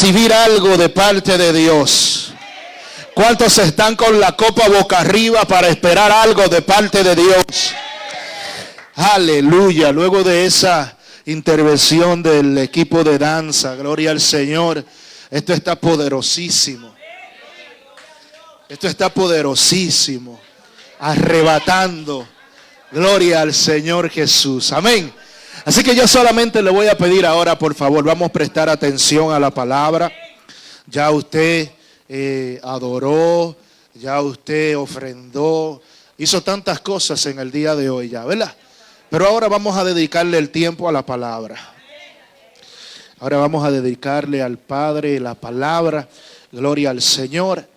Recibir algo de parte de Dios. ¿Cuántos están con la copa boca arriba para esperar algo de parte de Dios? Aleluya. Luego de esa intervención del equipo de danza, gloria al Señor, esto está poderosísimo. Esto está poderosísimo. Arrebatando. Gloria al Señor Jesús. Amén. Así que yo solamente le voy a pedir ahora, por favor, vamos a prestar atención a la palabra. Ya usted adoró, ya usted ofrendó, hizo tantas cosas en el día de hoy ya, ¿verdad? Pero ahora vamos a dedicarle el tiempo a la palabra. Ahora vamos a dedicarle al Padre la palabra. Gloria al Señor.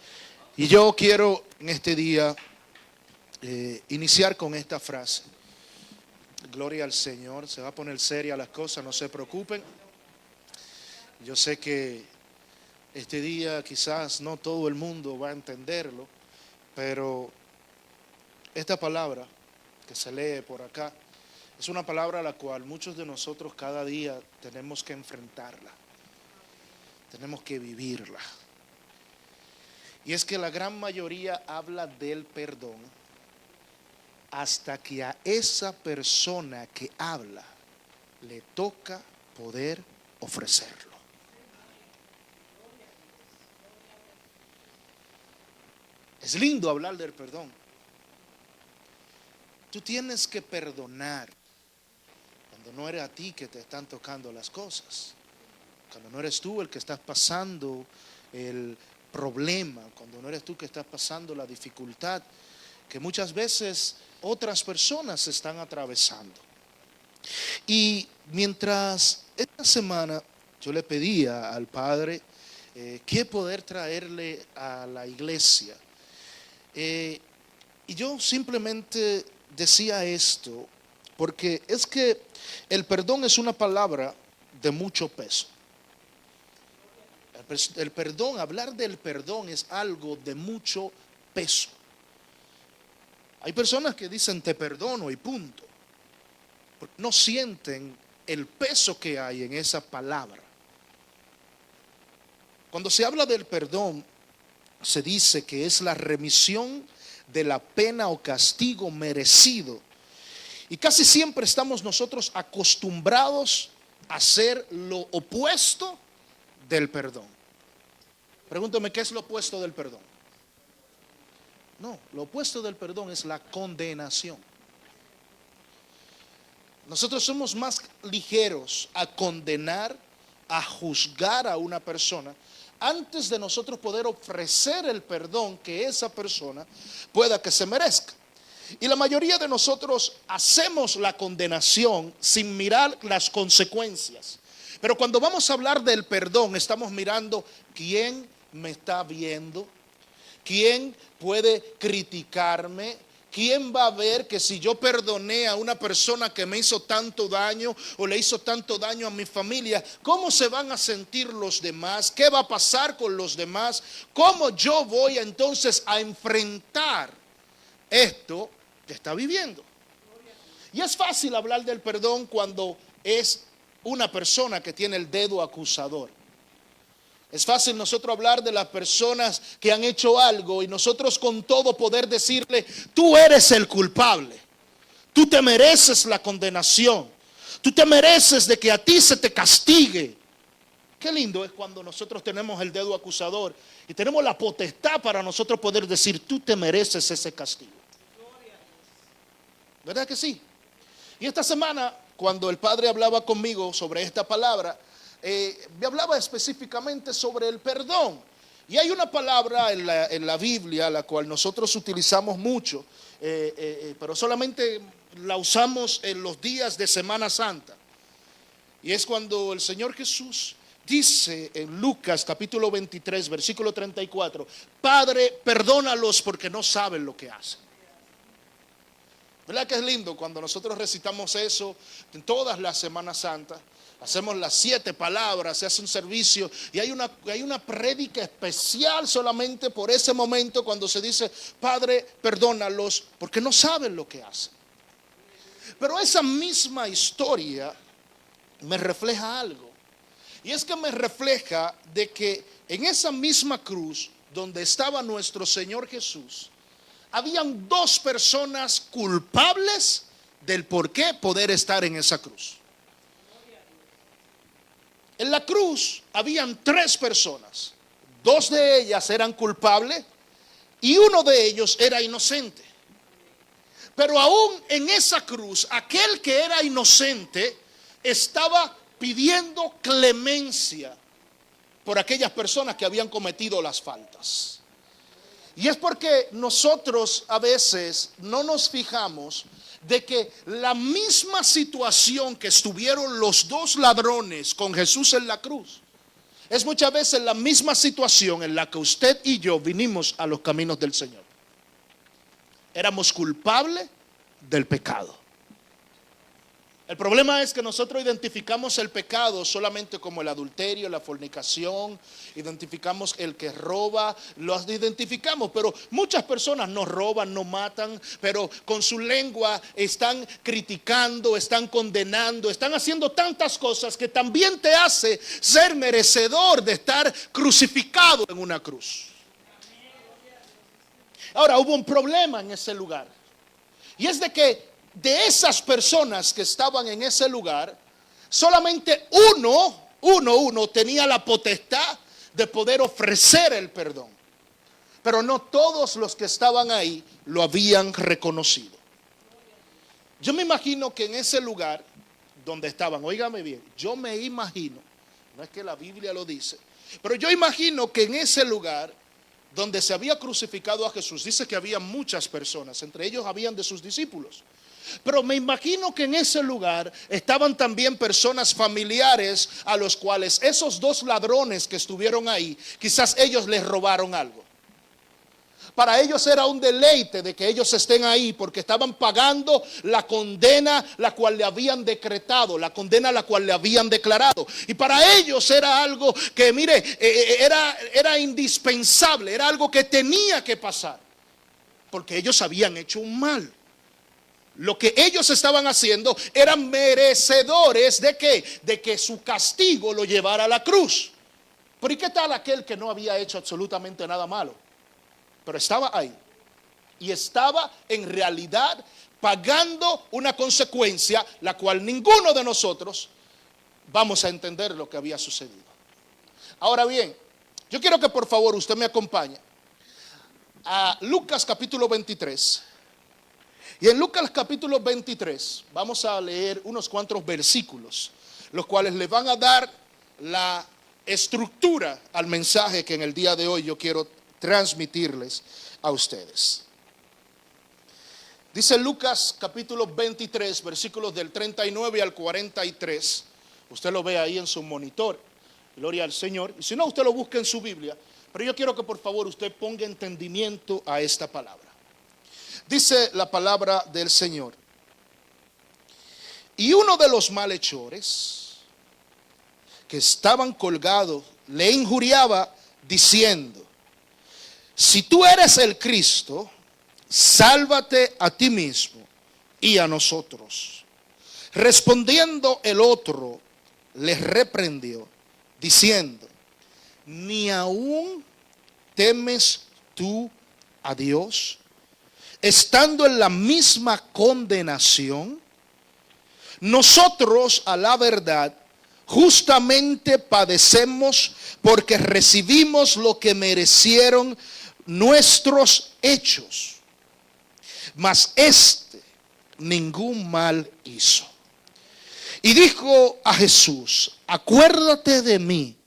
Y yo quiero en este día iniciar con esta frase. Gloria al Señor. Se va a poner seria las cosas, no se preocupen. Yo sé que este día quizás no todo el mundo va a entenderlo, pero esta palabra que se lee por acá es una palabra a la cual muchos de nosotros cada día tenemos que enfrentarla, tenemos que vivirla. Y es que la gran mayoría habla del perdón hasta que a esa persona que habla le toca poder ofrecerlo. Es lindo hablar del perdón. Tú tienes que perdonar cuando no eres a ti que te están tocando las cosas, cuando no eres tú el que estás pasando el problema, cuando no eres tú que estás pasando la dificultad que muchas veces otras personas están atravesando. Y mientras esta semana yo le pedía al Padre qué poder traerle a la iglesia, y yo simplemente decía esto, porque es que el perdón es una palabra de mucho peso. El perdón, hablar del perdón es algo de mucho peso. Hay personas que dicen te perdono y punto, porque no sienten el peso que hay en esa palabra. Cuando se habla del perdón, se dice que es la remisión de la pena o castigo merecido. Y casi siempre estamos nosotros acostumbrados a hacer lo opuesto del perdón. Pregúntame, ¿qué es lo opuesto del perdón? No, lo opuesto del perdón es la condenación. Nosotros somos más ligeros a condenar, a juzgar a una persona antes de nosotros poder ofrecer el perdón que esa persona pueda que se merezca. Y la mayoría de nosotros hacemos la condenación sin mirar las consecuencias. Pero cuando vamos a hablar del perdón, estamos mirando quién me está viendo, quién puede criticarme, quién va a ver que si yo perdoné a una persona que me hizo tanto daño o le hizo tanto daño a mi familia, ¿cómo se van a sentir los demás? ¿Qué va a pasar con los demás? ¿Cómo yo voy entonces a enfrentar esto que está viviendo? Y es fácil hablar del perdón cuando es una persona que tiene el dedo acusador. Es fácil nosotros hablar de las personas que han hecho algo y nosotros con todo poder decirle, tú eres el culpable, tú te mereces la condenación, tú te mereces de que a ti se te castigue. Qué lindo es cuando nosotros tenemos el dedo acusador y tenemos la potestad para nosotros poder decir, tú te mereces ese castigo. ¿Verdad que sí? Y esta semana, cuando el Padre hablaba conmigo sobre esta palabra, me hablaba específicamente sobre el perdón. Y hay una palabra en la Biblia la cual nosotros utilizamos mucho, pero solamente la usamos en los días de Semana Santa. Y es cuando el Señor Jesús dice en Lucas capítulo 23 versículo 34, Padre, perdónalos porque no saben lo que hacen. ¿Verdad que es lindo cuando nosotros recitamos eso en todas las Semanas Santas? Hacemos las 7 palabras, se hace un servicio y hay una prédica especial solamente por ese momento cuando se dice, Padre, perdónalos porque no saben lo que hacen. Pero esa misma historia me refleja algo. Y es que me refleja de que en esa misma cruz donde estaba nuestro Señor Jesús, habían dos personas culpables del por qué poder estar en esa cruz. En la cruz habían tres personas. Dos de ellas eran culpables y uno de ellos era inocente. Pero aún en esa cruz, aquel que era inocente estaba pidiendo clemencia por aquellas personas que habían cometido las faltas. Y es porque nosotros a veces no nos fijamos de que la misma situación que estuvieron los dos ladrones con Jesús en la cruz, es muchas veces la misma situación en la que usted y yo vinimos a los caminos del Señor. Éramos culpables del pecado. El problema es que nosotros identificamos el pecado solamente como el adulterio, la fornicación, identificamos el que roba, lo identificamos, pero muchas personas no roban, no matan, pero con su lengua están criticando, están condenando, están haciendo tantas cosas que también te hace ser merecedor de estar crucificado en una cruz. Ahora, hubo un problema en ese lugar, y es de que de esas personas que estaban en ese lugar, solamente uno tenía la potestad de poder ofrecer el perdón. Pero no todos los que estaban ahí lo habían reconocido. Yo me imagino que en ese lugar donde estaban, óigame bien, yo me imagino, no es que la Biblia lo dice, pero yo imagino que en ese lugar donde se había crucificado a Jesús, dice que había muchas personas, entre ellos habían de sus discípulos. Pero me imagino que en ese lugar estaban también personas familiares a los cuales esos dos ladrones que estuvieron ahí, quizás ellos les robaron algo. Para ellos era un deleite de que ellos estén ahí porque estaban pagando la condena la cual le habían decretado, la condena la cual le habían declarado. Y para ellos era algo que, mire, era indispensable, era algo que tenía que pasar, porque ellos habían hecho un mal. Lo que ellos estaban haciendo eran merecedores de ¿qué? De que su castigo lo llevara a la cruz. Pero ¿y qué tal aquel que no había hecho absolutamente nada malo? Pero estaba ahí y estaba en realidad pagando una consecuencia la cual ninguno de nosotros vamos a entender lo que había sucedido. Ahora bien, yo quiero que por favor usted me acompañe a Lucas capítulo 23. Y en Lucas capítulo 23 vamos a leer unos cuantos versículos, los cuales le van a dar la estructura al mensaje que en el día de hoy yo quiero transmitirles a ustedes. Dice Lucas capítulo 23, versículos del 39 al 43. Usted lo ve ahí en su monitor. Gloria al Señor. Y si no, usted lo busca en su Biblia. Pero yo quiero que por favor usted ponga entendimiento a esta palabra. Dice la palabra del Señor: y uno de los malhechores que estaban colgados le injuriaba diciendo: si tú eres el Cristo, sálvate a ti mismo y a nosotros. Respondiendo el otro, le reprendió diciendo: ¿ni aún temes tú a Dios, estando en la misma condenación? Nosotros, a la verdad, justamente padecemos porque recibimos lo que merecieron nuestros hechos, mas este ningún mal hizo. Y dijo a Jesús: acuérdate de mí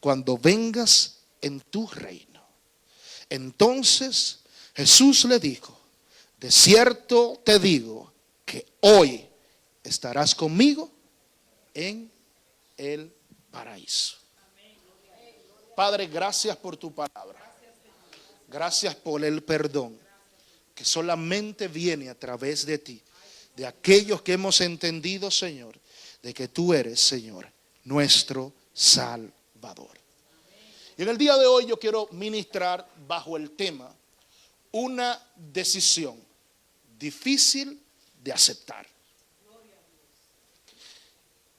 cuando vengas en tu reino. Entonces Jesús le dijo: de cierto te digo que hoy estarás conmigo en el paraíso. Padre, gracias por tu palabra. Gracias por el perdón que solamente viene a través de ti, de aquellos que hemos entendido, Señor, de que tú eres, Señor, nuestro Salvador. Y en el día de hoy yo quiero ministrar bajo el tema: una decisión difícil de aceptar.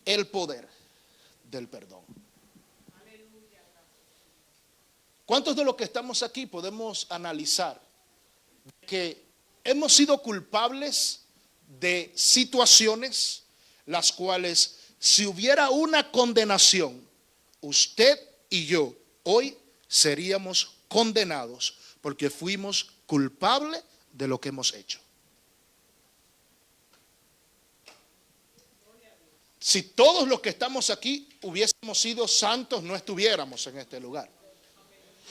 El poder del perdón. ¿Cuántos de los que estamos aquí podemos analizar que hemos sido culpables de situaciones las cuales, si hubiera una condenación, usted y yo hoy seríamos condenados porque fuimos culpables de lo que hemos hecho? Si todos los que estamos aquí hubiésemos sido santos, no estuviéramos en este lugar.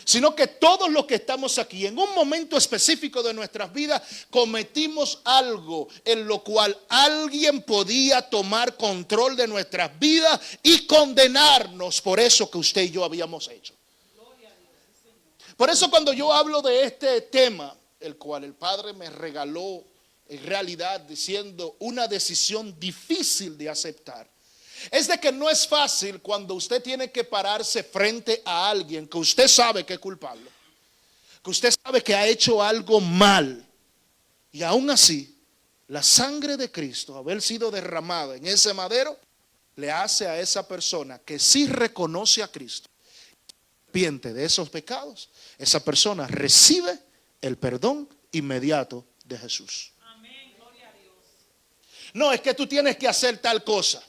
Sino que todos los que estamos aquí, en un momento específico de nuestras vidas, cometimos algo en lo cual alguien podía tomar control de nuestras vidas y condenarnos por eso que usted y yo habíamos hecho. Por eso cuando yo hablo de este tema, el cual el Padre me regaló en realidad diciendo una decisión difícil de aceptar, es de que no es fácil cuando usted tiene que pararse frente a alguien que usted sabe que es culpable, que usted sabe que ha hecho algo mal, y aún así la sangre de Cristo, haber sido derramada en ese madero, le hace a esa persona que sí reconoce a Cristo, arrepiente de esos pecados, esa persona recibe el perdón inmediato de Jesús. Amén, gloria a Dios. No, es que tú tienes que hacer tal cosa.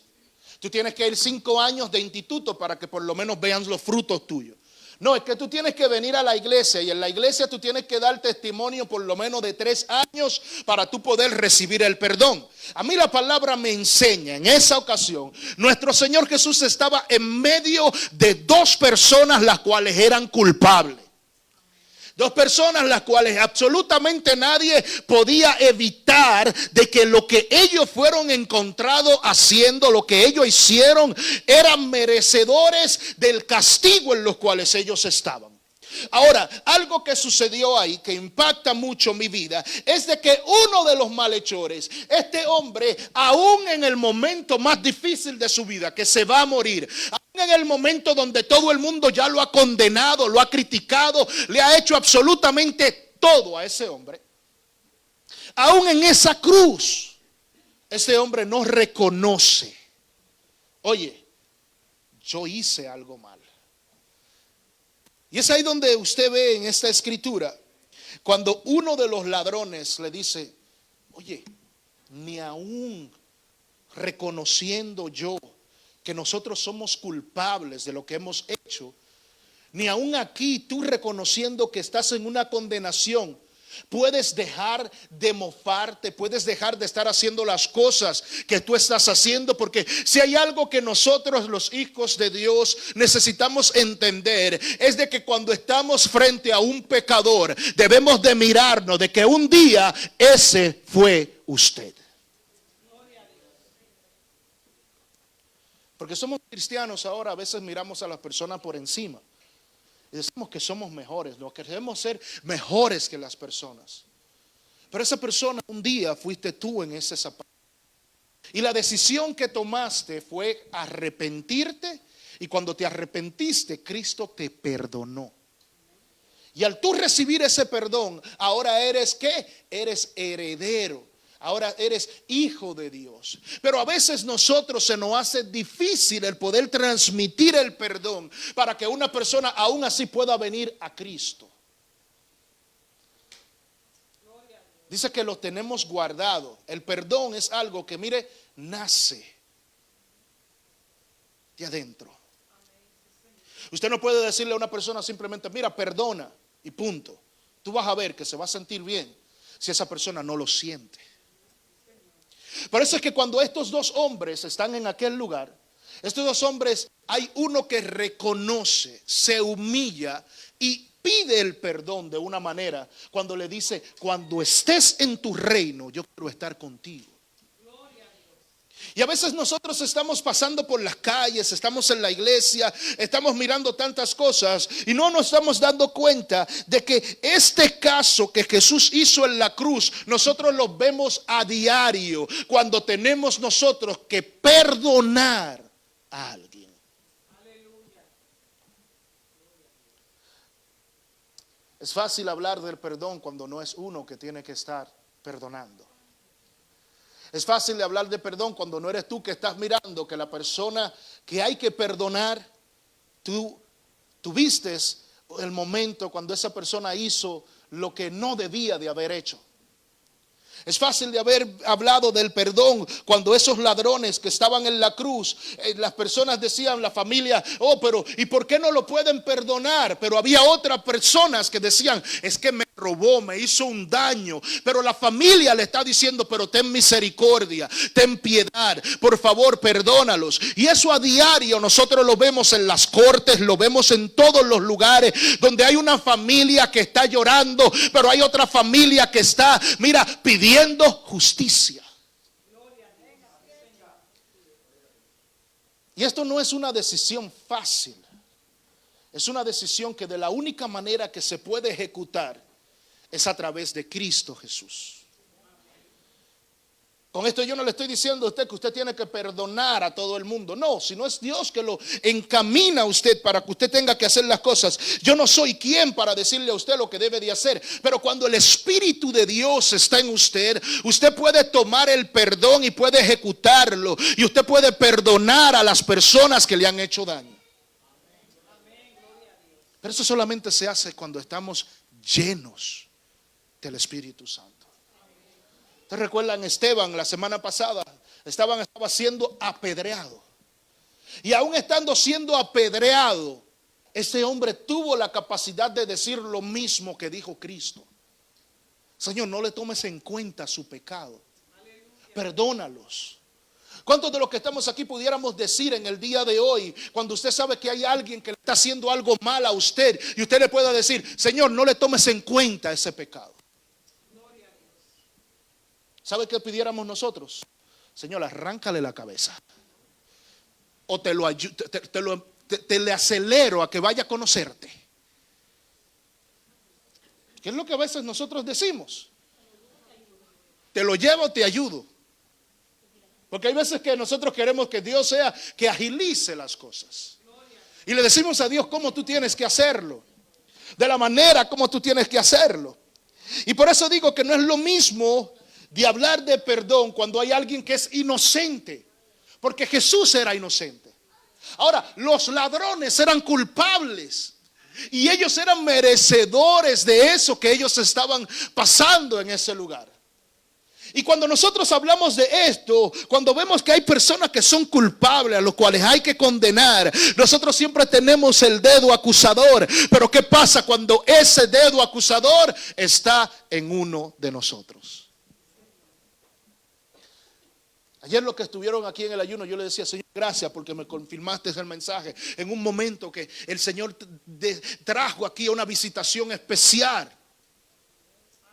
Tú tienes que ir 5 años de instituto para que por lo menos vean los frutos tuyos. No, es que tú tienes que venir a la iglesia y en la iglesia tú tienes que dar testimonio por lo menos de 3 años para tú poder recibir el perdón. A mí la palabra me enseña, en esa ocasión, nuestro Señor Jesús estaba en medio de 2 personas las cuales eran culpables. 2 personas las cuales absolutamente nadie podía evitar de que lo que ellos fueron encontrados haciendo, lo que ellos hicieron, eran merecedores del castigo en los cuales ellos estaban. Ahora, algo que sucedió ahí que impacta mucho mi vida es de que uno de los malhechores, este hombre, aún en el momento más difícil de su vida, que se va a morir, aún en el momento donde todo el mundo ya lo ha condenado, lo ha criticado, le ha hecho absolutamente todo a ese hombre, aún en esa cruz, ese hombre no reconoce: oye, yo hice algo mal. Y es ahí donde usted ve en esta escritura, cuando uno de los ladrones le dice: oye, ni aún reconociendo yo que nosotros somos culpables de lo que hemos hecho, ni aún aquí tú reconociendo que estás en una condenación, puedes dejar de mofarte, puedes dejar de estar haciendo las cosas que tú estás haciendo, porque si hay algo que nosotros los hijos de Dios necesitamos entender, es de que cuando estamos frente a un pecador debemos de mirarnos de que un día ese fue usted. Porque somos cristianos ahora, a veces miramos a las personas por encima y decimos que somos mejores, lo que queremos ser mejores que las personas. Pero esa persona un día fuiste tú en ese zapato. Y la decisión que tomaste fue arrepentirte, y cuando te arrepentiste, Cristo te perdonó. Y al tú recibir ese perdón, ahora eres ¿qué? Eres heredero. Ahora eres hijo de Dios. Pero a veces nosotros se nos hace difícil el poder transmitir el perdón para que una persona aún así pueda venir a Cristo. Dice que lo tenemos guardado. El perdón es algo que, mire, nace de adentro. Usted no puede decirle a una persona simplemente: mira, perdona y punto. Tú vas a ver que se va a sentir bien si esa persona no lo siente. Por eso es que cuando estos 2 hombres están en aquel lugar, estos 2 hombres, hay uno que reconoce, se humilla y pide el perdón de una manera cuando le dice: cuando estés en tu reino, yo quiero estar contigo. Y a veces nosotros estamos pasando por las calles, estamos en la iglesia, estamos mirando tantas cosas y no nos estamos dando cuenta de que este caso que Jesús hizo en la cruz, nosotros lo vemos a diario cuando tenemos nosotros que perdonar a alguien. Es fácil hablar del perdón cuando no es uno que tiene que estar perdonando. Es fácil de hablar de perdón cuando no eres tú que estás mirando que la persona que hay que perdonar, tú tuviste el momento cuando esa persona hizo lo que no debía de haber hecho. Es fácil de haber hablado del perdón cuando esos ladrones que estaban en la cruz, las personas decían, la familia, oh, pero ¿y por qué no lo pueden perdonar? Pero había otras personas que decían, es que me robó, me hizo un daño. Pero la familia le está diciendo, pero ten misericordia, ten piedad, por favor, perdónalos. Y eso a diario nosotros lo vemos en las cortes, lo vemos en todos los lugares donde hay una familia que está llorando, pero hay otra familia que está, mira, pidiendo justicia. Y esto no es una decisión fácil. Es una decisión que de la única manera que se puede ejecutar es a través de Cristo Jesús. Con esto yo no le estoy diciendo a usted que usted tiene que perdonar a todo el mundo. No, sino es Dios que lo encamina a usted para que usted tenga que hacer las cosas. Yo no soy quien para decirle a usted lo que debe de hacer. Pero cuando el Espíritu de Dios está en usted, usted puede tomar el perdón y puede ejecutarlo. Y usted puede perdonar a las personas que le han hecho daño. Pero eso solamente se hace cuando estamos llenos del Espíritu Santo. ¿Ustedes recuerdan Esteban la semana pasada? Estaba siendo apedreado. Y aún estando siendo apedreado, ese hombre tuvo la capacidad de decir lo mismo que dijo Cristo. Señor, no le tomes en cuenta su pecado. Perdónalos. ¿Cuántos de los que estamos aquí pudiéramos decir en el día de hoy, cuando usted sabe que hay alguien que le está haciendo algo mal a usted, y usted le pueda decir, Señor, no le tomes en cuenta ese pecado? ¿Sabe qué pidiéramos nosotros? Señor, arráncale la cabeza. O te le acelero a que vaya a conocerte. ¿Qué es lo que a veces nosotros decimos? Te lo llevo, te ayudo. Porque hay veces que nosotros queremos que Dios sea que agilice las cosas. Y le decimos a Dios cómo tú tienes que hacerlo. De la manera como tú tienes que hacerlo. Y por eso digo que no es lo mismo de hablar de perdón cuando hay alguien que es inocente, porque Jesús era inocente. Ahora, los ladrones eran culpables y ellos eran merecedores de eso que ellos estaban pasando en ese lugar. Y cuando nosotros hablamos de esto, cuando vemos que hay personas que son culpables, a los cuales hay que condenar, nosotros siempre tenemos el dedo acusador. Pero ¿qué pasa cuando ese dedo acusador está en uno de nosotros? Ayer los que estuvieron aquí en el ayuno, yo le decía, Señor, gracias porque me confirmaste el mensaje en un momento que el Señor trajo aquí una visitación especial.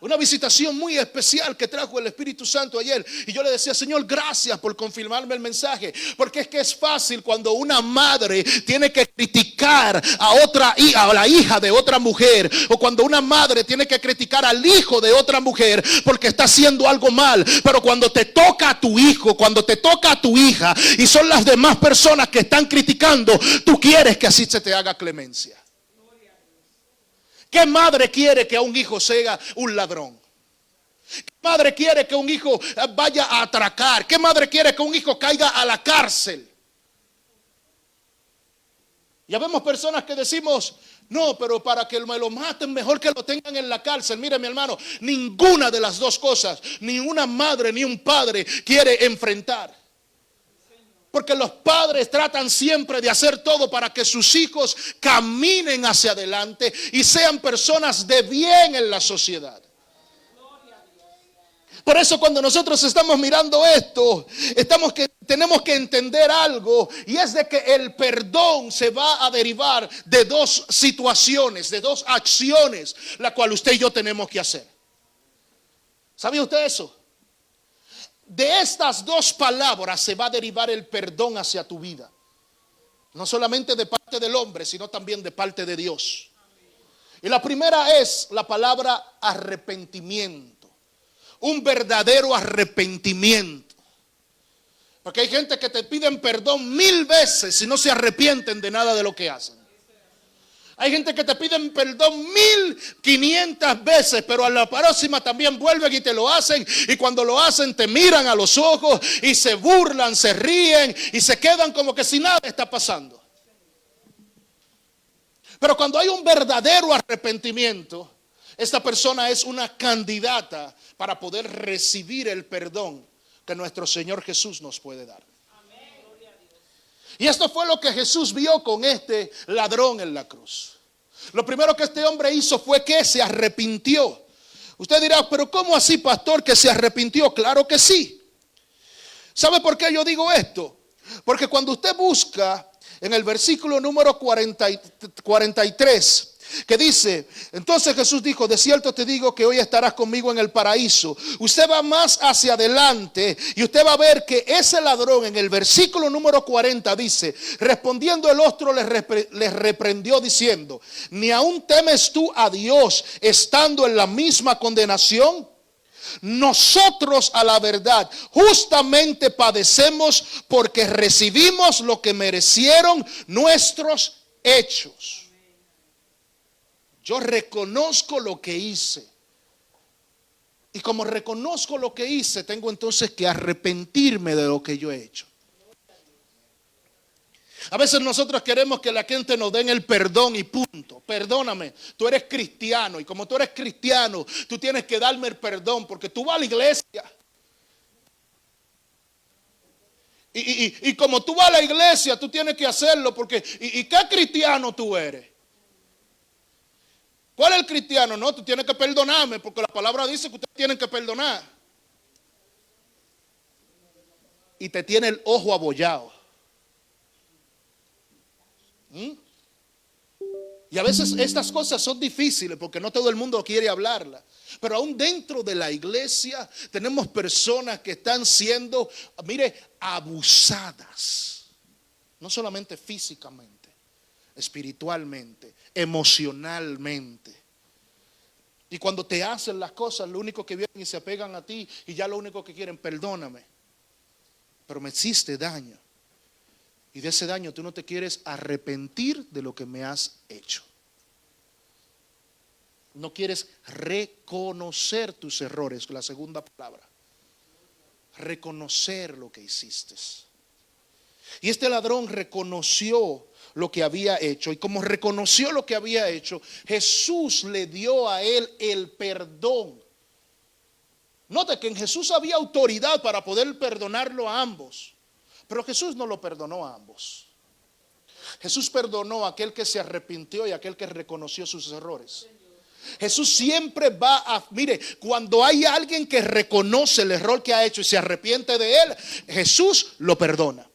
Una visitación muy especial que trajo el Espíritu Santo ayer. Y yo le decía, Señor, gracias por confirmarme el mensaje. Porque es que es fácil cuando una madre tiene que criticar a otra hija, a la hija de otra mujer. O cuando una madre tiene que criticar al hijo de otra mujer porque está haciendo algo mal. Pero cuando te toca a tu hijo, cuando te toca a tu hija y son las demás personas que están criticando, tú quieres que así se te haga clemencia. ¿Qué madre quiere que a un hijo sea un ladrón? ¿Qué madre quiere que un hijo vaya a atracar? ¿Qué madre quiere que un hijo caiga a la cárcel? Ya vemos personas que decimos, no, pero para que me lo maten mejor que lo tengan en la cárcel. Mire, mi hermano, ninguna de las dos cosas, ni una madre ni un padre quiere enfrentar. Porque los padres tratan siempre de hacer todo para que sus hijos caminen hacia adelante y sean personas de bien en la sociedad. Por eso cuando nosotros estamos mirando esto, tenemos que entender algo, y es de que el perdón se va a derivar de dos situaciones, de dos acciones, la cual usted y yo tenemos que hacer. ¿Sabía usted eso? De estas dos palabras se va a derivar el perdón hacia tu vida. No solamente de parte del hombre, sino también de parte de Dios. Y la primera es la palabra arrepentimiento. Un verdadero arrepentimiento. Porque hay gente que te piden perdón 1000 veces y no se arrepienten de nada de lo que hacen. Hay gente que te piden perdón 1500 veces, pero a la próxima también vuelven y te lo hacen. Y cuando lo hacen te miran a los ojos y se burlan, se ríen y se quedan como que si nada está pasando. Pero cuando hay un verdadero arrepentimiento, esta persona es una candidata para poder recibir el perdón que nuestro Señor Jesús nos puede dar. Y esto fue lo que Jesús vio con este ladrón en la cruz. Lo primero que este hombre hizo fue que se arrepintió. Usted dirá, pero ¿cómo así, pastor, que se arrepintió? Claro que sí. ¿Sabe por qué yo digo esto? Porque cuando usted busca en el versículo número 43, que dice, entonces Jesús dijo, de cierto te digo que hoy estarás conmigo en el paraíso. Usted va más hacia adelante y usted va a ver que ese ladrón en el versículo número 40 dice, respondiendo el otro les reprendió diciendo, ¿ni aún temes tú a Dios estando en la misma condenación? Nosotros a la verdad justamente padecemos porque recibimos lo que merecieron nuestros hechos. Yo reconozco lo que hice. Y como reconozco lo que hice, tengo entonces que arrepentirme de lo que yo he hecho. A veces nosotros queremos que la gente nos den el perdón y punto. Perdóname, tú eres cristiano y como tú eres cristiano, tú tienes que darme el perdón porque tú vas a la iglesia. Y como tú vas a la iglesia, tú tienes que hacerlo porque ¿y qué cristiano tú eres? ¿Cuál es el cristiano? No, tú tienes que perdonarme porque la palabra dice que ustedes tienen que perdonar. Y te tiene el ojo abollado. Y a veces estas cosas son difíciles porque no todo el mundo quiere hablarlas. Pero aún dentro de la iglesia tenemos personas que están siendo, mire, abusadas. No solamente físicamente, espiritualmente, emocionalmente. Y cuando te hacen las cosas, lo único que vienen y se apegan a ti y ya lo único que quieren, perdóname. Pero me hiciste daño. Y de ese daño tú no te quieres arrepentir de lo que me has hecho. No quieres reconocer tus errores, la segunda palabra. Reconocer lo que hiciste. Y este ladrón reconoció lo que había hecho. Y como reconoció lo que había hecho, Jesús le dio a él el perdón. Note que en Jesús había autoridad para poder perdonarlo a ambos. Pero Jesús no lo perdonó a ambos. Jesús perdonó a aquel que se arrepintió y a aquel que reconoció sus errores. Jesús siempre va a, mire, cuando hay alguien que reconoce el error que ha hecho y se arrepiente de él, Jesús lo perdona.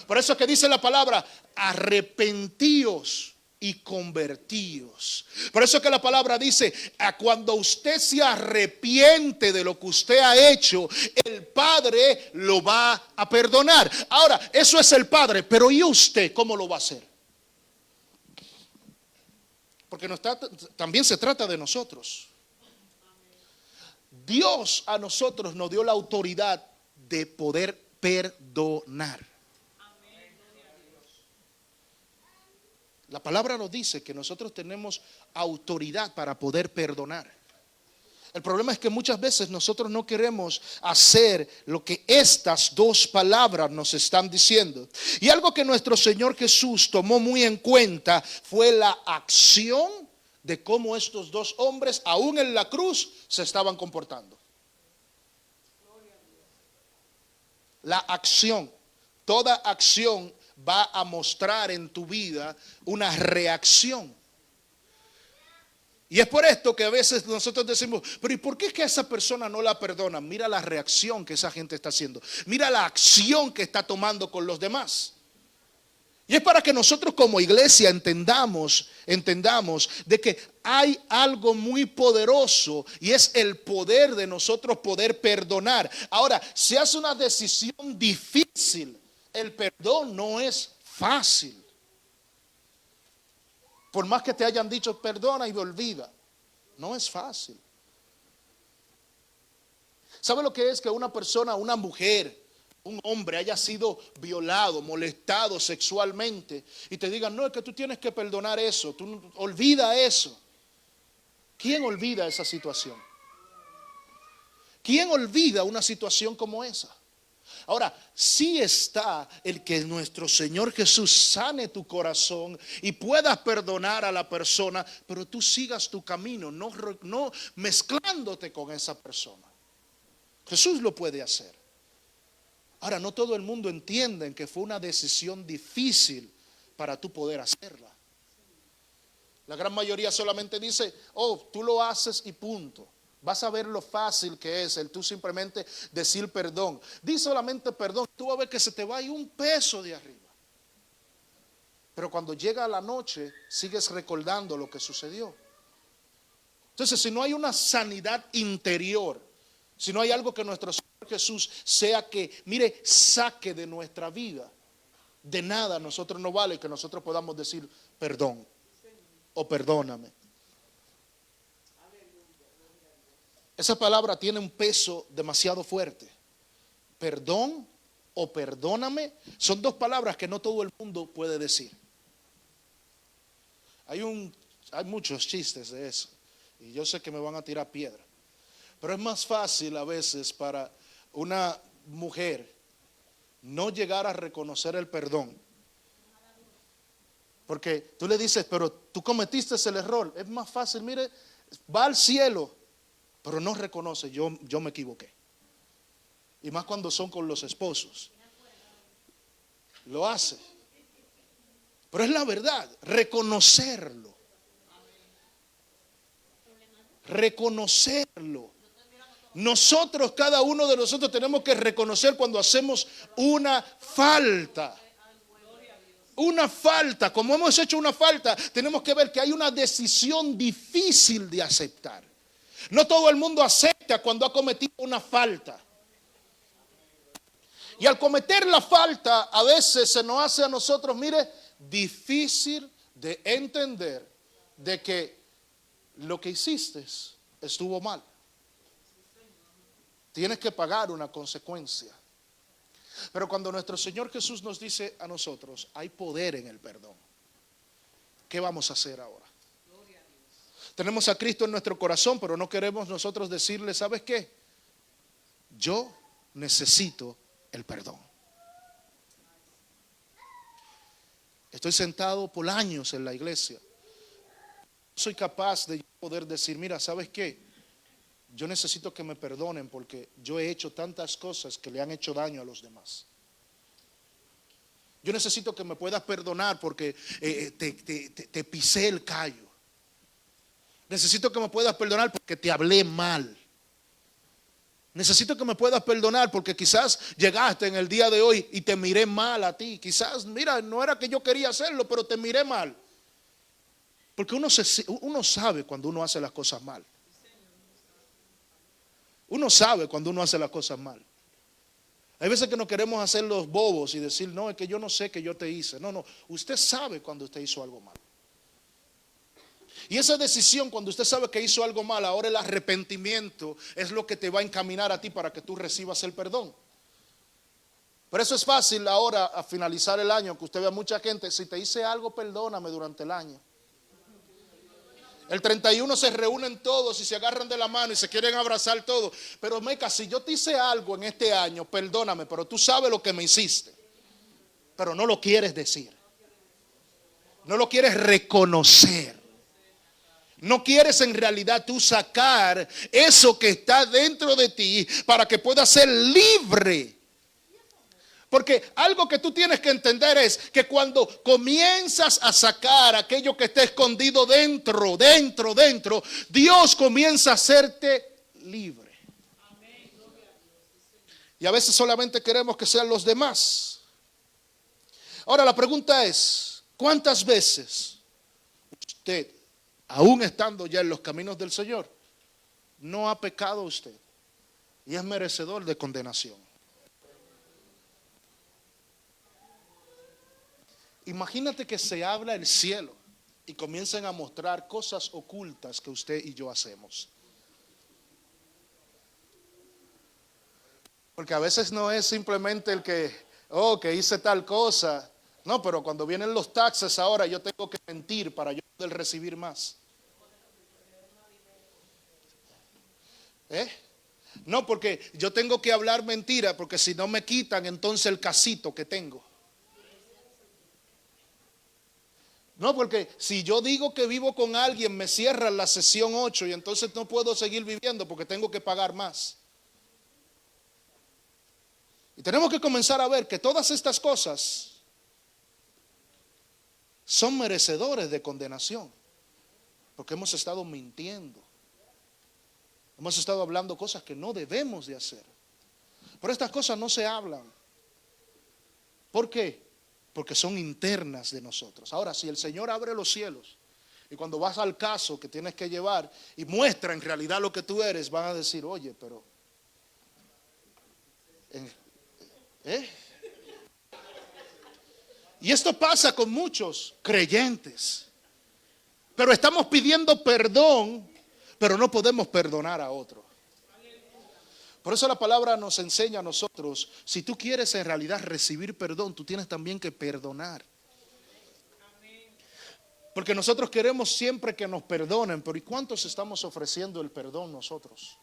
Por eso es que dice la palabra, arrepentíos y convertíos. Por eso es que la palabra dice, cuando usted se arrepiente de lo que usted ha hecho, el Padre lo va a perdonar. Ahora, eso es el Padre, pero ¿y usted cómo lo va a hacer? Porque también se trata de nosotros. Dios a nosotros nos dio la autoridad de poder perdonar. La palabra nos dice que nosotros tenemos autoridad para poder perdonar. El problema es que muchas veces nosotros no queremos hacer lo que estas dos palabras nos están diciendo. Y algo que nuestro Señor Jesús tomó muy en cuenta fue la acción de cómo estos dos hombres, aún en la cruz, se estaban comportando. La acción, toda acción va a mostrar en tu vida una reacción. Y es por esto que a veces nosotros decimos, pero ¿y por qué es que a esa persona no la perdonan? Mira la reacción que esa gente está haciendo. Mira la acción que está tomando con los demás. Y es para que nosotros como iglesia entendamos de que hay algo muy poderoso y es el poder de nosotros poder perdonar. Ahora, si hace una decisión difícil, el perdón no es fácil. Por más que te hayan dicho perdona y olvida, no es fácil. ¿Sabe lo que es que una persona, una mujer, un hombre haya sido violado, molestado sexualmente y te digan, no, es que tú tienes que perdonar eso, tú olvida eso? ¿Quién olvida esa situación? ¿Quién olvida una situación como esa? Ahora, sí está el que nuestro Señor Jesús sane tu corazón y puedas perdonar a la persona, pero tú sigas tu camino, no mezclándote con esa persona. Jesús lo puede hacer. Ahora, no todo el mundo entiende que fue una decisión difícil para tú poder hacerla. La gran mayoría solamente dice, oh, tú lo haces y punto. Vas a ver lo fácil que es el tú simplemente decir perdón. Di solamente perdón, tú vas a ver que se te va a ir un peso de arriba. Pero cuando llega la noche, sigues recordando lo que sucedió. Entonces, si no hay una sanidad interior, si no hay algo que nuestro Señor Jesús sea que, mire, saque de nuestra vida, de nada nosotros no vale que nosotros podamos decir perdón o perdóname. Esa palabra tiene un peso demasiado fuerte. Perdón o perdóname son dos palabras que no todo el mundo puede decir. Hay muchos chistes de eso y yo sé que me van a tirar piedra, pero es más fácil a veces para una mujer no llegar a reconocer el perdón, porque tú le dices, pero tú cometiste el error. Es más fácil, mire, va al cielo, pero no reconoce, yo me equivoqué. Y más cuando son con los esposos. Lo hace. Pero es la verdad, reconocerlo. Reconocerlo. Nosotros, cada uno de nosotros tenemos que reconocer cuando hacemos una falta. Una falta, como hemos hecho una falta, tenemos que ver que hay una decisión difícil de aceptar. No todo el mundo acepta cuando ha cometido una falta. Y al cometer la falta, a veces se nos hace a nosotros, mire, difícil de entender de que lo que hiciste estuvo mal. Tienes que pagar una consecuencia. Pero cuando nuestro Señor Jesús nos dice a nosotros, hay poder en el perdón, ¿qué vamos a hacer ahora? Tenemos a Cristo en nuestro corazón, pero no queremos nosotros decirle, ¿sabes qué? Yo necesito el perdón. Estoy sentado por años en la iglesia. Soy capaz de poder decir, mira, ¿sabes qué? Yo necesito que me perdonen porque yo he hecho tantas cosas que le han hecho daño a los demás. Yo necesito que me puedas perdonar porque te pisé el callo. Necesito que me puedas perdonar porque te hablé mal. Necesito que me puedas perdonar porque quizás llegaste en el día de hoy y te miré mal a ti. Quizás, mira, no era que yo quería hacerlo, pero te miré mal. Porque uno sabe cuando uno hace las cosas mal. Uno sabe cuando uno hace las cosas mal. Hay veces que no queremos hacer los bobos y decir, no, es que yo no sé que yo te hice. No, usted sabe cuando usted hizo algo mal. Y esa decisión, cuando usted sabe que hizo algo mal, ahora el arrepentimiento es lo que te va a encaminar a ti para que tú recibas el perdón. Por eso es fácil ahora, a finalizar el año, que usted vea mucha gente, si te hice algo, perdóname durante el año. El 31 se reúnen todos y se agarran de la mano y se quieren abrazar todos. Pero Meca, si yo te hice algo en este año, perdóname, pero tú sabes lo que me hiciste. Pero no lo quieres decir. No lo quieres reconocer. No quieres en realidad tú sacar eso que está dentro de ti para que puedas ser libre. Porque algo que tú tienes que entender es que cuando comienzas a sacar aquello que está escondido dentro, Dios comienza a hacerte libre. Y a veces solamente queremos que sean los demás. Ahora la pregunta es, ¿cuántas veces usted, aún estando ya en los caminos del Señor, no ha pecado usted y es merecedor de condenación? Imagínate que se abra el cielo y comiencen a mostrar cosas ocultas que usted y yo hacemos. Porque a veces no es simplemente el que hice tal cosa. No, pero cuando vienen los taxes ahora yo tengo que mentir para yo poder recibir más. No, porque yo tengo que hablar mentira, porque si no me quitan entonces el casito que tengo. No, porque si yo digo que vivo con alguien, me cierran la sesión 8 y entonces no puedo seguir viviendo porque tengo que pagar más. Y tenemos que comenzar a ver que todas estas cosas son merecedores de condenación, porque hemos estado mintiendo. Hemos estado hablando cosas que no debemos de hacer. Pero estas cosas no se hablan. ¿Por qué? Porque son internas de nosotros. Ahora, si el Señor abre los cielos y cuando vas al caso que tienes que llevar y muestra en realidad lo que tú eres, van a decir, oye, pero Y esto pasa con muchos creyentes. Pero estamos pidiendo perdón, pero no podemos perdonar a otro. Por eso la palabra nos enseña a nosotros, si tú quieres en realidad recibir perdón, tú tienes también que perdonar. Porque nosotros queremos siempre que nos perdonen, pero ¿y cuántos estamos ofreciendo el perdón nosotros?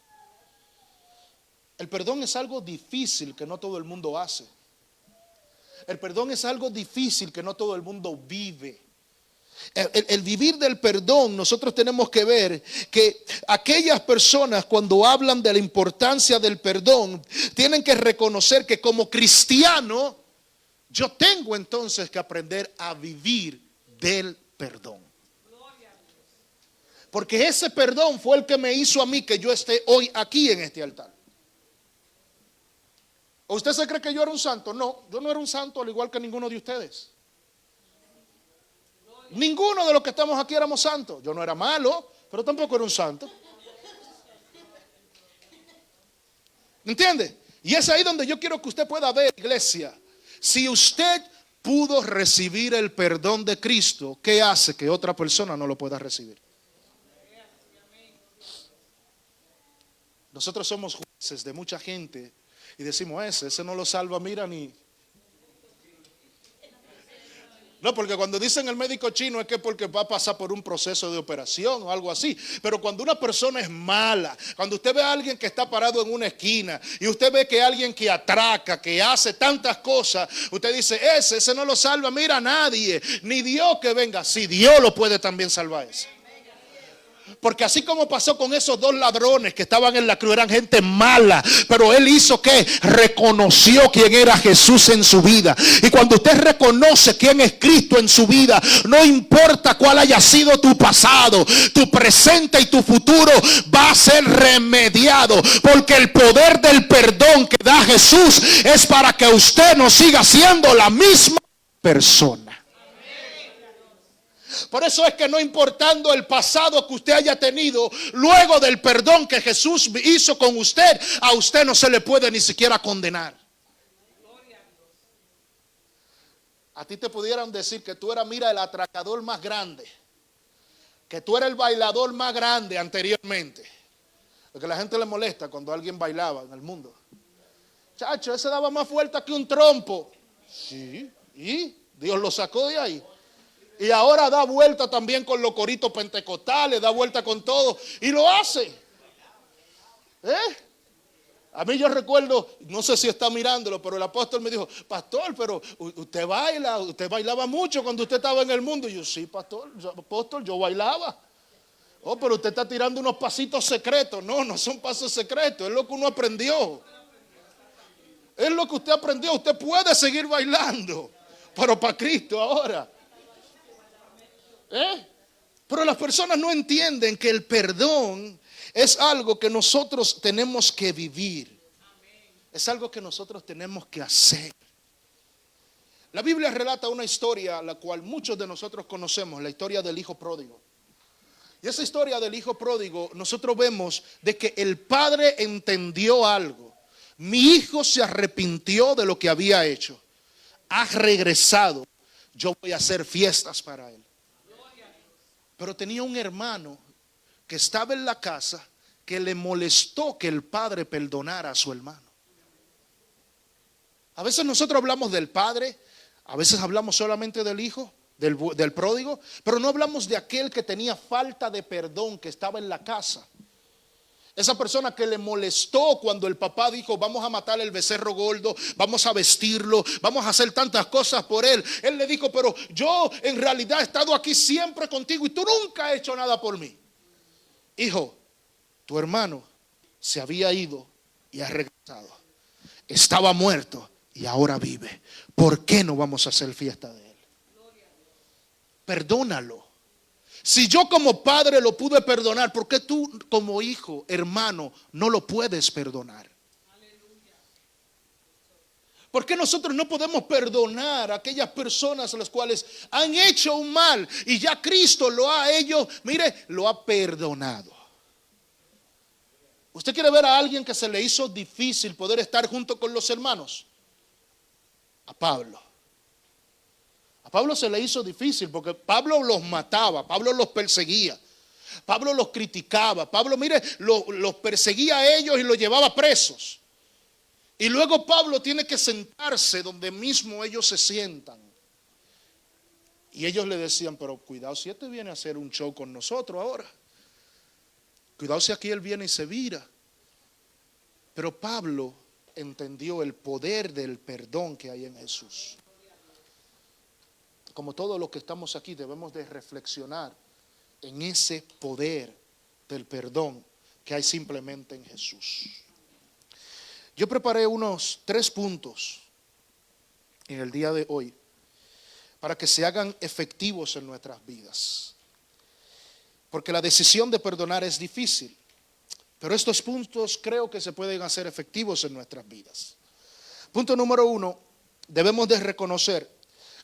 El perdón es algo difícil que no todo el mundo hace. El perdón es algo difícil que no todo el mundo vive. El vivir del perdón, nosotros tenemos que ver que aquellas personas cuando hablan de la importancia del perdón, tienen que reconocer que como cristiano, yo tengo entonces que aprender a vivir del perdón. Porque ese perdón fue el que me hizo a mí que yo esté hoy aquí en este altar. ¿O usted se cree que yo era un santo? No, yo no era un santo al igual que ninguno de ustedes. Ninguno de los que estamos aquí éramos santos. Yo no era malo, pero tampoco era un santo. ¿Entiende? Y es ahí donde yo quiero que usted pueda ver, iglesia. Si usted pudo recibir el perdón de Cristo, ¿qué hace que otra persona no lo pueda recibir? Nosotros somos jueces de mucha gente y decimos, ese no lo salva, mira ni... No, porque cuando dicen el médico chino es que porque va a pasar por un proceso de operación o algo así. Pero cuando una persona es mala, cuando usted ve a alguien que está parado en una esquina y usted ve que alguien que atraca, que hace tantas cosas, usted dice, ese no lo salva, mira, nadie, ni Dios que venga. Si Dios lo puede también salvar ese. Porque así como pasó con esos dos ladrones que estaban en la cruz, eran gente mala, pero él hizo que reconoció quién era Jesús en su vida. Y cuando usted reconoce quién es Cristo en su vida, no importa cuál haya sido tu pasado, tu presente y tu futuro va a ser remediado, porque el poder del perdón que da Jesús es para que usted no siga siendo la misma persona. Por eso es que no importando el pasado que usted haya tenido, luego del perdón que Jesús hizo con usted, a usted no se le puede ni siquiera condenar. A ti te pudieran decir que tú eras, mira, el atracador más grande, que tú eras el bailador más grande anteriormente. Porque a la gente le molesta cuando alguien bailaba en el mundo. Chacho, ese daba más vuelta que un trompo. Sí, y Dios lo sacó de ahí. Y ahora da vuelta también con los coritos pentecostales, da vuelta con todo y lo hace. A mí yo recuerdo, no sé si está mirándolo, pero el apóstol me dijo, pastor, pero usted baila, usted bailaba mucho cuando usted estaba en el mundo. Y yo, sí, pastor, apóstol, yo bailaba. Oh, pero usted está tirando unos pasitos secretos. No, no son pasos secretos, es lo que uno aprendió. Es lo que usted aprendió, usted puede seguir bailando, pero para Cristo ahora. Pero las personas no entienden que el perdón es algo que nosotros tenemos que vivir. Es algo que nosotros tenemos que hacer. La Biblia relata una historia la cual muchos de nosotros conocemos, la historia del hijo pródigo. Y esa historia del hijo pródigo, nosotros vemos de que el padre entendió algo. Mi hijo se arrepintió de lo que había hecho. Ha regresado. Yo voy a hacer fiestas para él. Pero tenía un hermano que estaba en la casa que le molestó que el padre perdonara a su hermano. A veces nosotros hablamos del padre, a veces hablamos solamente del hijo, del pródigo, pero no hablamos de aquel que tenía falta de perdón que estaba en la casa. Esa persona que le molestó cuando el papá dijo: vamos a matar el becerro gordo, vamos a vestirlo, vamos a hacer tantas cosas por él. Él le dijo: pero yo en realidad he estado aquí siempre contigo y tú nunca has hecho nada por mí. Hijo, tu hermano se había ido y ha regresado. Estaba muerto y ahora vive. ¿Por qué no vamos a hacer fiesta de él? Perdónalo. Si yo como padre lo pude perdonar, ¿por qué tú como hijo, hermano, no lo puedes perdonar? ¿Por qué nosotros no podemos perdonar a aquellas personas a las cuales han hecho un mal y ya Cristo lo ha perdonado? ¿Usted quiere ver a alguien que se le hizo difícil poder estar junto con los hermanos? A Pablo. A Pablo se le hizo difícil porque Pablo los mataba, Pablo los perseguía, Pablo los criticaba, Pablo, los perseguía a ellos y los llevaba presos. Y luego Pablo tiene que sentarse donde mismo ellos se sientan. Y ellos le decían: pero cuidado si este viene a hacer un show con nosotros ahora. Cuidado si aquí él viene y se vira. Pero Pablo entendió el poder del perdón que hay en Jesús. Como todos los que estamos aquí debemos de reflexionar en ese poder del perdón que hay simplemente en Jesús. Yo preparé unos 3 puntos en el día de hoy para que se hagan efectivos en nuestras vidas. Porque la decisión de perdonar es difícil, pero estos puntos creo que se pueden hacer efectivos en nuestras vidas. Punto número 1, debemos de reconocer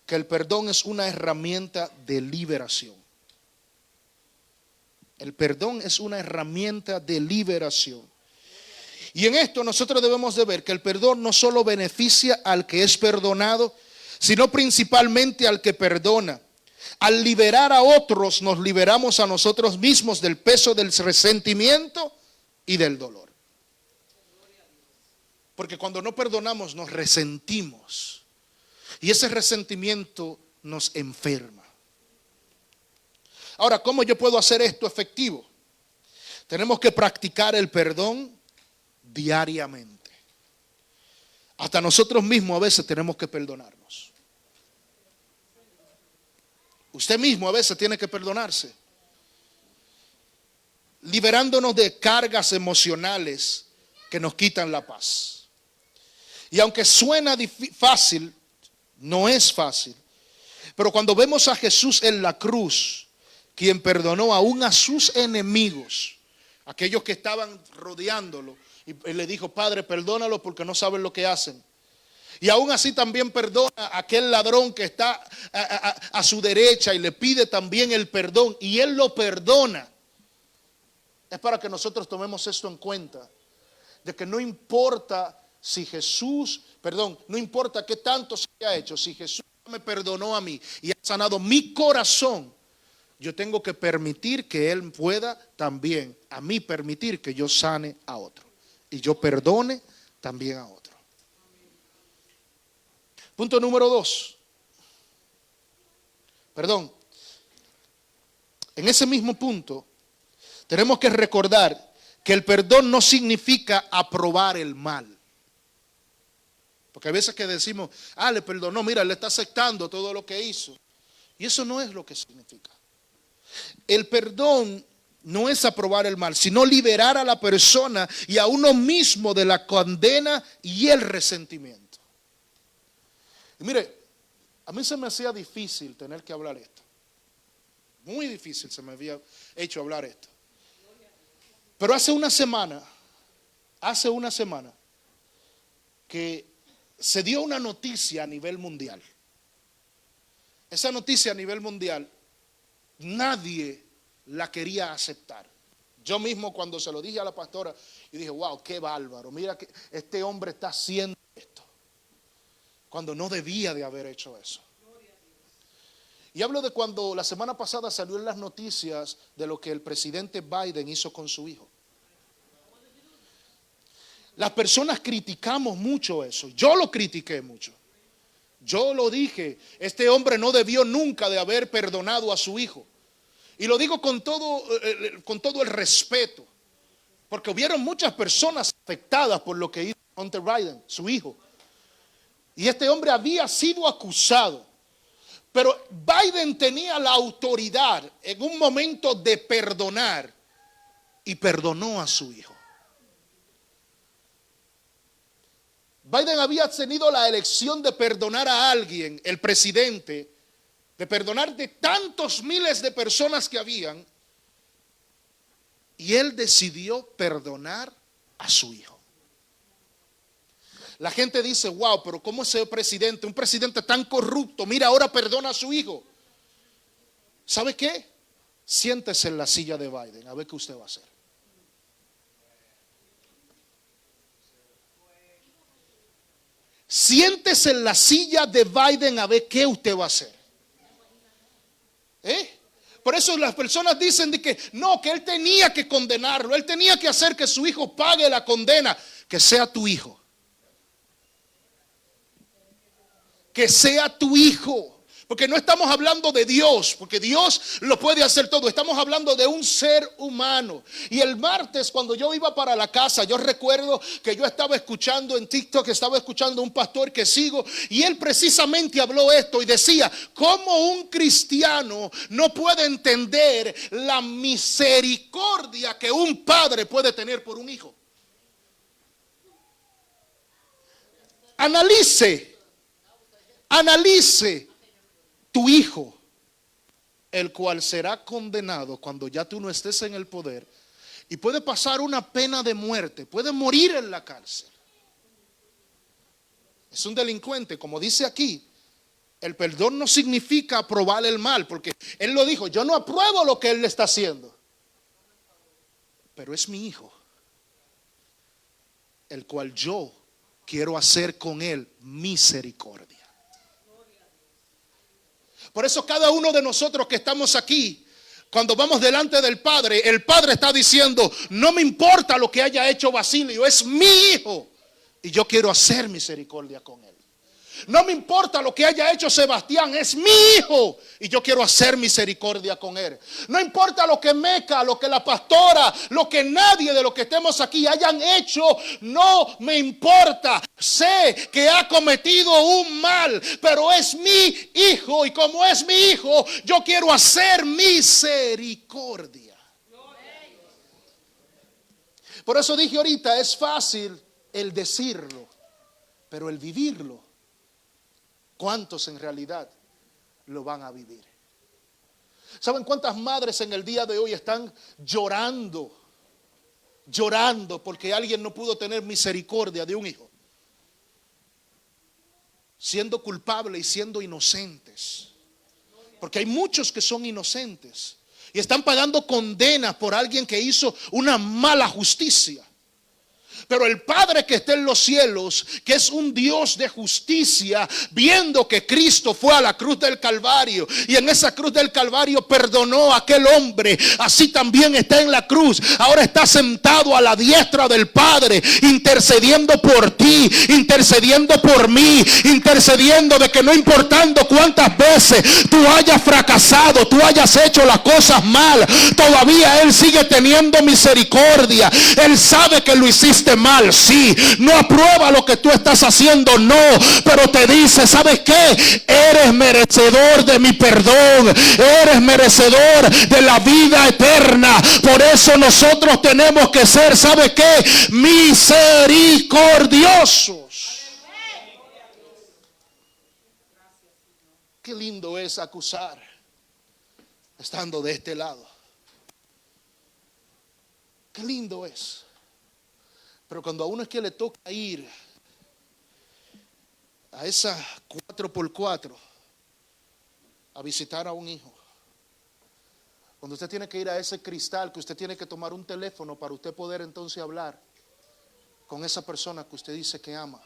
que el perdón es una herramienta de liberación. El perdón es una herramienta de liberación. Y en esto nosotros debemos de ver que el perdón no solo beneficia al que es perdonado, sino principalmente al que perdona. Al liberar a otros, nos liberamos a nosotros mismos del peso del resentimiento y del dolor. Porque cuando no perdonamos nos resentimos. Y ese resentimiento nos enferma. Ahora, ¿cómo yo puedo hacer esto efectivo? Tenemos que practicar el perdón diariamente. Hasta nosotros mismos a veces tenemos que perdonarnos. Usted mismo a veces tiene que perdonarse. Liberándonos de cargas emocionales que nos quitan la paz. Y aunque suena fácil, no es fácil. Pero cuando vemos a Jesús en la cruz, quien perdonó aún a sus enemigos, aquellos que estaban rodeándolo, y él le dijo: Padre, perdónalo porque no saben lo que hacen. Y aún así también perdona a aquel ladrón que está a su derecha y le pide también el perdón, y él lo perdona. Es para que nosotros tomemos esto en cuenta, de que no importa no importa qué tanto se haya hecho, si Jesús me perdonó a mí y ha sanado mi corazón, yo tengo que permitir que Él pueda también a mí permitir que yo sane a otro y yo perdone también a otro. Punto número 2. En ese mismo punto tenemos que recordar que el perdón no significa aprobar el mal. Porque a veces que decimos: le perdonó, mira, le está aceptando todo lo que hizo. Y eso no es lo que significa. El perdón no es aprobar el mal, sino liberar a la persona y a uno mismo de la condena y el resentimiento. Y mire, a mí se me hacía difícil tener que hablar esto. Muy difícil se me había hecho hablar esto. Pero hace una semana que se dio una noticia a nivel mundial. Esa noticia a nivel mundial nadie la quería aceptar. Yo mismo cuando se lo dije a la pastora y dije: wow, qué bárbaro, mira que este hombre está haciendo esto, cuando no debía de haber hecho eso. Y hablo de cuando la semana pasada salió en las noticias de lo que el presidente Biden hizo con su hijo. Las personas criticamos mucho eso. Yo lo critiqué mucho. Yo lo dije: este hombre no debió nunca de haber perdonado a su hijo. Y lo digo con todo el respeto. Porque hubieron muchas personas afectadas por lo que hizo Hunter Biden, su hijo. Y este hombre había sido acusado. Pero Biden tenía la autoridad en un momento de perdonar y perdonó a su hijo. Biden había tenido la elección de perdonar a alguien, el presidente, de perdonar de tantos miles de personas que habían, y él decidió perdonar a su hijo. La gente dice, wow, pero ¿cómo ese presidente, un presidente tan corrupto, mira, ahora perdona a su hijo? ¿Sabe qué? Siéntese en la silla de Biden, a ver qué usted va a hacer. Siéntese en la silla de Biden a ver qué usted va a hacer. Por eso las personas dicen de que no, que él tenía que condenarlo, él tenía que hacer que su hijo pague la condena. Que sea tu hijo. Que sea tu hijo. Porque no estamos hablando de Dios, porque Dios lo puede hacer todo. Estamos hablando de un ser humano. Y el martes, cuando yo iba para la casa, yo recuerdo que yo estaba escuchando en TikTok, estaba escuchando a un pastor que sigo, y él precisamente habló esto y decía, ¿cómo un cristiano no puede entender la misericordia que un padre puede tener por un hijo? Analice tu hijo, el cual será condenado cuando ya tú no estés en el poder, y puede pasar una pena de muerte, puede morir en la cárcel. Es un delincuente, como dice aquí. El perdón no significa aprobar el mal, porque él lo dijo, yo no apruebo lo que él le está haciendo, pero es mi hijo, el cual yo quiero hacer con él misericordia. Por eso cada uno de nosotros que estamos aquí, cuando vamos delante del Padre, el Padre está diciendo, no me importa lo que haya hecho Basilio, es mi hijo y yo quiero hacer misericordia con él. No me importa lo que haya hecho Sebastián, es mi hijo y yo quiero hacer misericordia con él. No importa lo que Meca, lo que la pastora, lo que nadie de los que estemos aquí hayan hecho, no me importa. Sé que ha cometido un mal, pero es mi hijo y como es mi hijo, yo quiero hacer misericordia. Por eso dije ahorita, es fácil el decirlo, pero el vivirlo, ¿cuántos en realidad lo van a vivir? ¿Saben cuántas madres en el día de hoy están llorando porque alguien no pudo tener misericordia de un hijo? Siendo culpables y siendo inocentes. Porque hay muchos que son inocentes y están pagando condena por alguien que hizo una mala justicia. Pero el Padre que está en los cielos, que es un Dios de justicia, viendo que Cristo fue a la cruz del Calvario y en esa cruz del Calvario perdonó a aquel hombre, así también está en la cruz. Ahora está sentado a la diestra del Padre, intercediendo por ti, intercediendo por mí, intercediendo de que no importando cuántas veces tú hayas fracasado, tú hayas hecho las cosas mal, todavía Él sigue teniendo misericordia. Él sabe que lo hiciste mal, sí, no aprueba lo que tú estás haciendo, no, pero te dice, ¿sabes qué? Eres merecedor de mi perdón, eres merecedor de la vida eterna. Por eso nosotros tenemos que ser, ¿sabes qué? Misericordiosos. Qué lindo es acusar estando de este lado. Qué lindo es. Pero cuando a uno es que le toca ir a esa 4x4 a visitar a un hijo, cuando usted tiene que ir a ese cristal, que usted tiene que tomar un teléfono para usted poder entonces hablar con esa persona que usted dice que ama.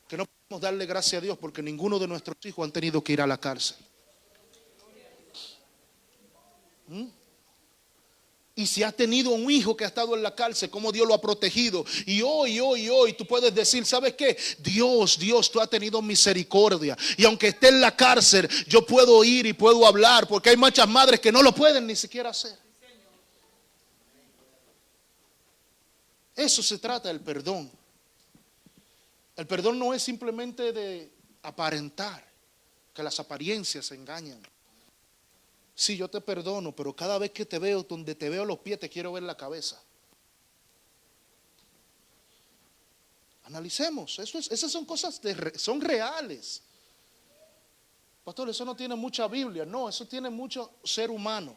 Que no podemos darle gracias a Dios porque ninguno de nuestros hijos han tenido que ir a la cárcel. Y si has tenido un hijo que ha estado en la cárcel, cómo Dios lo ha protegido. Y hoy tú puedes decir, ¿sabes qué? Dios, tú has tenido misericordia. Y aunque esté en la cárcel, yo puedo ir y puedo hablar. Porque hay muchas madres que no lo pueden ni siquiera hacer. Eso se trata del perdón. El perdón no es simplemente de aparentar, que las apariencias engañan. Sí, yo te perdono, pero cada vez que te veo, donde te veo los pies, te quiero ver la cabeza. Analicemos, esas son cosas, son reales. Pastor, eso no tiene mucha Biblia. No, eso tiene mucho ser humano.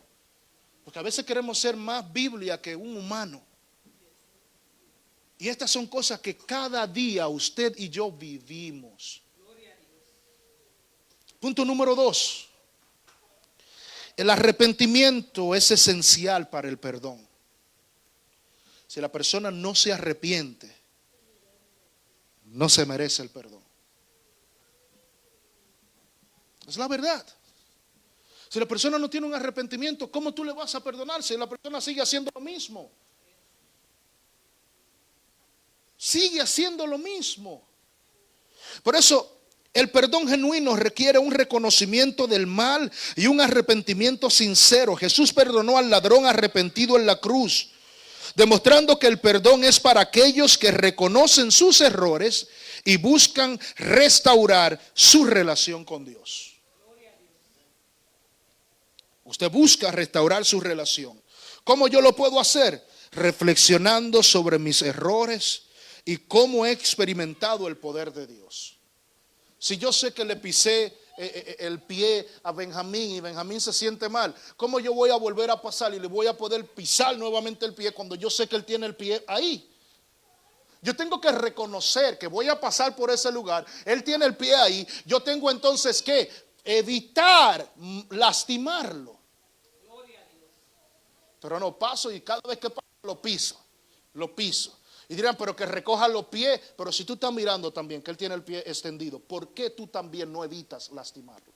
Porque a veces queremos ser más Biblia que un humano. Y estas son cosas que cada día usted y yo vivimos. Punto número 2. El arrepentimiento es esencial para el perdón. Si la persona no se arrepiente, no se merece el perdón. Es la verdad. Si la persona no tiene un arrepentimiento, ¿cómo tú le vas a perdonar si la persona sigue haciendo lo mismo? Sigue haciendo lo mismo. Por eso el perdón genuino requiere un reconocimiento del mal y un arrepentimiento sincero. Jesús perdonó al ladrón arrepentido en la cruz, demostrando que el perdón es para aquellos que reconocen sus errores y buscan restaurar su relación con Dios. Usted busca restaurar su relación. ¿Cómo yo lo puedo hacer? Reflexionando sobre mis errores y cómo he experimentado el poder de Dios. Si yo sé que le pisé el pie a Benjamín y Benjamín se siente mal, ¿cómo yo voy a volver a pasar y le voy a poder pisar nuevamente el pie cuando yo sé que él tiene el pie ahí? Yo tengo que reconocer que voy a pasar por ese lugar, él tiene el pie ahí, yo tengo entonces que evitar lastimarlo. Pero no paso y cada vez que paso lo piso. Y dirán, pero que recoja los pies. Pero si tú estás mirando también que él tiene el pie extendido, ¿por qué tú también no evitas lastimarlo?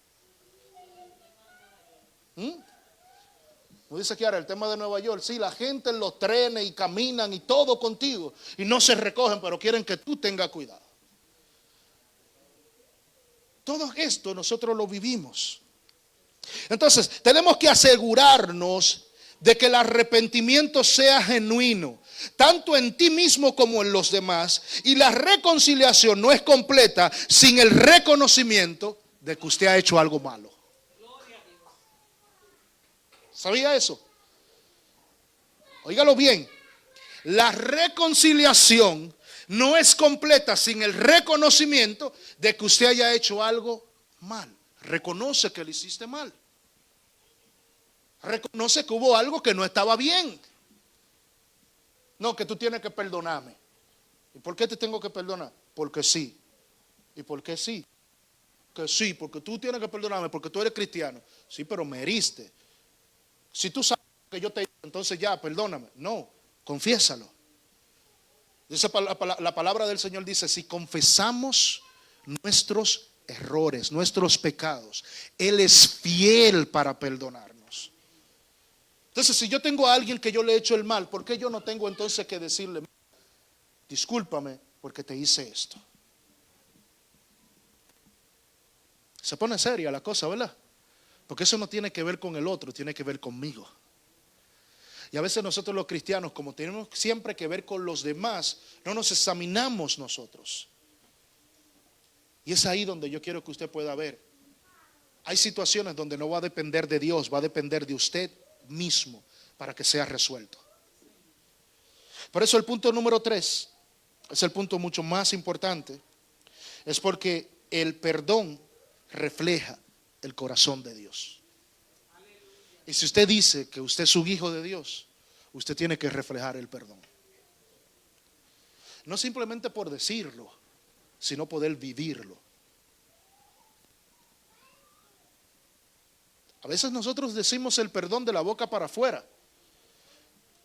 Como dice Kiara, el tema de Nueva York. Sí, la gente en los trenes y caminan y todo contigo. Y no se recogen, pero quieren que tú tengas cuidado. Todo esto nosotros lo vivimos. Entonces, tenemos que asegurarnos de que el arrepentimiento sea genuino, tanto en ti mismo como en los demás. Y la reconciliación no es completa sin el reconocimiento de que usted ha hecho algo malo. ¿Sabía eso? Óigalo bien. La reconciliación no es completa sin el reconocimiento de que usted haya hecho algo mal. Reconoce que lo hiciste mal. Reconoce que hubo algo que no estaba bien. No, que tú tienes que perdonarme. ¿Y por qué te tengo que perdonar? Porque sí. ¿Y por qué sí? Que sí, porque tú tienes que perdonarme, porque tú eres cristiano. Sí, pero me heriste. Si tú sabes que yo te hice, entonces ya, perdóname. No, confiésalo. Dice la palabra del Señor dice, si confesamos nuestros errores, nuestros pecados, Él es fiel para perdonarnos. Entonces, si yo tengo a alguien que yo le he hecho el mal, ¿por qué yo no tengo entonces que decirle, discúlpame porque te hice esto? Se pone seria la cosa, ¿verdad? Porque eso no tiene que ver con el otro, tiene que ver conmigo. Y a veces nosotros los cristianos, como tenemos siempre que ver con los demás, no nos examinamos nosotros. Y es ahí donde yo quiero que usted pueda ver. Hay situaciones donde no va a depender de Dios, va a depender de usted mismo para que sea resuelto. Por eso el punto número 3 es el punto mucho más importante. Es porque el perdón refleja el corazón de Dios. Y si usted dice que usted es un hijo de Dios, usted tiene que reflejar el perdón. No simplemente por decirlo, sino poder vivirlo. A veces nosotros decimos el perdón de la boca para afuera.